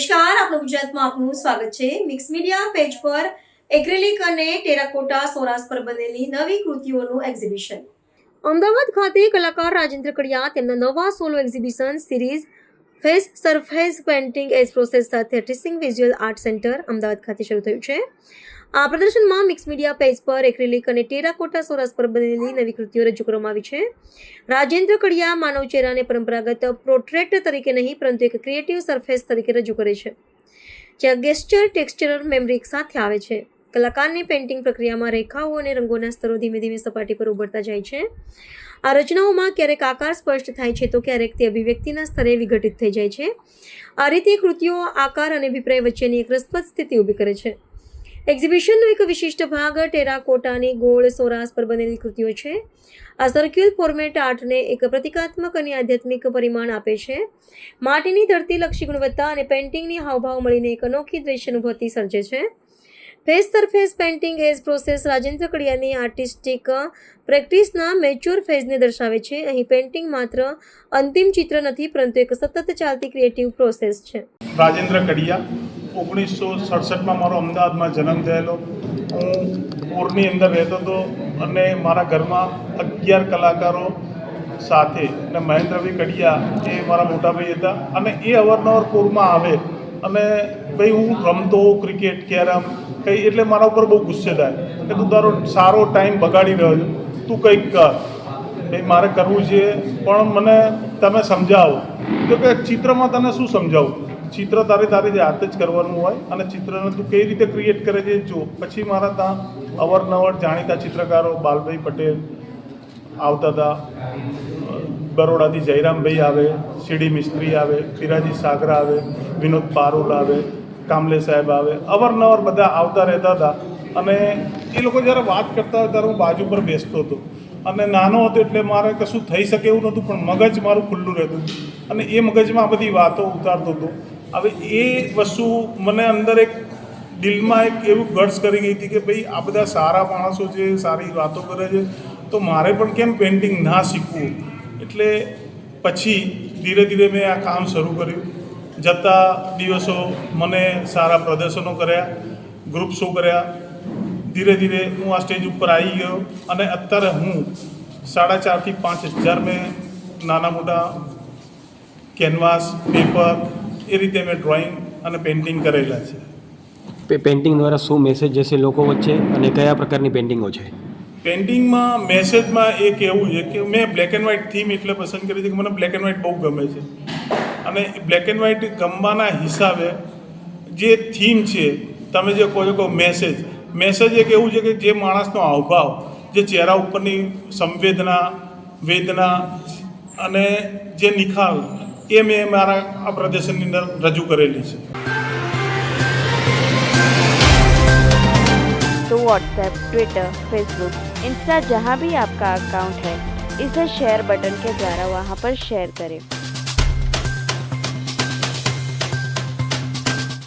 નમસ્કાર, આપનું ગુજરાતમાં આપનું સ્વાગત છે। મિક્સ મીડિયા પેજ પર એક્રેલિક અને ટેરાકોટા સોરાસ પર બનેલી નવી કૃતિઓનું એક્ઝિબિશન। અમદાવાદ ખાતે કલાકાર રાજેન્દ્ર કડિયા તેમના નવા solo exhibition series face surface painting as process સાથે ટીસિંગ વિઝ્યુઅલ આર્ટ સેન્ટર અમદાવાદ ખાતે શરૂ થયું છે। આ પ્રદર્શનમાં મિક્સ મીડિયા પેજ પર એક્રેલિક અને ટેરાકોટા સોરાસ પર બનેલી નવી કૃતિઓ રજૂ કરવામાં આવી છે। રાજેન્દ્ર કડિયા માનવ ચહેરાને પરંપરાગત પોર્ટ્રેટ તરીકે નહીં પરંતુ એક ક્રિએટિવ સરફેસ તરીકે રજૂ કરે છે, જ્યાં ગેસ્ચર ટેક્સચર મેમરી સાથે આવે છે। કલાકારની પેઇન્ટિંગ પ્રક્રિયામાં રેખાઓ અને રંગોના સ્તરો ધીમે ધીમે સપાટી પર ઉભરતા જાય છે। આ રચનાઓમાં ક્યારેક આકાર સ્પષ્ટ થાય છે તો ક્યારેક તે અભિવ્યક્તિના સ્તરે વિઘટિત થઈ જાય છે। આ રીતે કૃતિઓ આકાર અને અભિપ્રાય વચ્ચેની એક રસપ્રદ સ્થિતિ ઊભી કરે છે। એક્ઝિબિશનનો એક વિશિષ્ટ ભાગ ટેરાકોટાની ગોળ સોરાસ પર બનેલી કૃતિઓ છે। આ સર્ક્યુલર ફોર્મેટ આર્ટને એક પ્રતિકાત્મક અને આધ્યાત્મિક પરિમાણ આપે છે। માટીની ધરતીલક્ષી ગુણવત્તા અને પેઇન્ટિંગની હાવભાવ મળીને એક અનોખી દ્રશ્ય અનુભૂતિ સર્જે છે। Face surface painting as process Rajendra કડિયાની આર્ટિસ્ટિક પ્રેક્ટિસના મેચ્યોર ફેઝને દર્શાવે છે। અહીં પેઇન્ટિંગ માત્ર અંતિમ ચિત્ર નથી પરંતુ એક સતત ચાલતી ક્રિએટિવ પ્રોસેસ છે। રાજેન્દ્ર કડિયા 1967માં મારો અમદાવાદમાં જન્મ થયેલો। હું પૂરની અંદર રહેતો હતો અને મારા ઘરમાં 11 કલાકારો સાથે અને મહેન્દ્રભાઈ કડિયા એ મારા મોટાભાઈ હતા અને એ અવારનવાર પૂરમાં આવે અને ભાઈ હું રમતો ક્રિકેટ કેરમ કંઈ એટલે મારા ઉપર બહુ ગુસ્સે થાય કે તું તારો સારો ટાઈમ બગાડી રહ્યો છે, તું કંઈક કર ભાઈ, મારે કરવું છે પણ મને તમે સમજાવો। તો કે ચિત્રમાં તને શું સમજાવું, ચિત્ર તારી જાતે જ કરવાનું હોય અને ચિત્રને તું કઈ રીતે ક્રિએટ કરે છે જો। પછી મારા ત્યાં અવારનવાર જાણીતા ચિત્રકારો બાલભાઈ પટેલ આવતા હતા, બરોડાથી જયરામભાઈ આવે, સીડી મિસ્ત્રી આવે, પિરાજી સાગરા આવે, વિનોદ પારુલ આવે, કામલે સાહેબ આવે, અવારનવાર બધા આવતા રહેતા હતા। અને એ લોકો જ્યારે વાત કરતા હોય ત્યારે હું બાજુ પર બેસતો હતો અને નાનો હતો એટલે મારે કશું થઈ શકે એવું નહોતું પણ મગજ મારું ખુલ્લું રહેતું અને એ મગજમાં આ બધી વાતો ઉતારતો હતો। હવે એ વસ્તુ મને અંદર એક દિલમાં એક એવું ગટ્સ કરી ગઈ હતી કે ભાઈ આ બધા સારા માણસો છે, સારી વાતો કરે છે, તો મારે પણ કેમ પેઇન્ટિંગ ના શીખવું। એટલે પછી ધીરે ધીરે મેં આ કામ શરૂ કર્યું। જતા દિવસો મને સારા પ્રદર્શનો કર્યા, ગ્રુપ શો કર્યા, ધીરે ધીરે હું આ સ્ટેજ ઉપર આવી ગયો અને અત્યારે હું 4,500 થી 5,000 મેં નાના મોટા કેનવાસ પેપર એ રીતે મેં ડ્રોઈંગ અને પેઇન્ટિંગ કરેલા છે। પેઇન્ટિંગ દ્વારા શું મેસેજ જશે લોકો વચ્ચે અને કયા પ્રકારની પેઇન્ટિંગો છે? પેઇન્ટિંગમાં મેસેજમાં એક એવું છે કે મેં બ્લેક એન્ડ વ્હાઇટ થીમ એટલે પસંદ કરી છે કે મને બ્લેક એન્ડ વ્હાઇટ બહુ ગમે છે અને બ્લેક એન્ડ વ્હાઇટ ગમવાના હિસાબે જે થીમ છે, તમે જે કહો મેસેજ એક એવું છે કે જે માણસનો હાવભાવ, જે ચહેરા ઉપરની સંવેદના, વેદના અને જે નિખાર એ મેં મારા આ પ્રદર્શનની અંદર રજૂ કરેલી છે। तो व्हाट्सएप, ट्विटर, फेसबुक, इंस्टा जहाँ भी आपका अकाउंट है, इसे शेयर बटन के द्वारा वहाँ पर शेयर करें।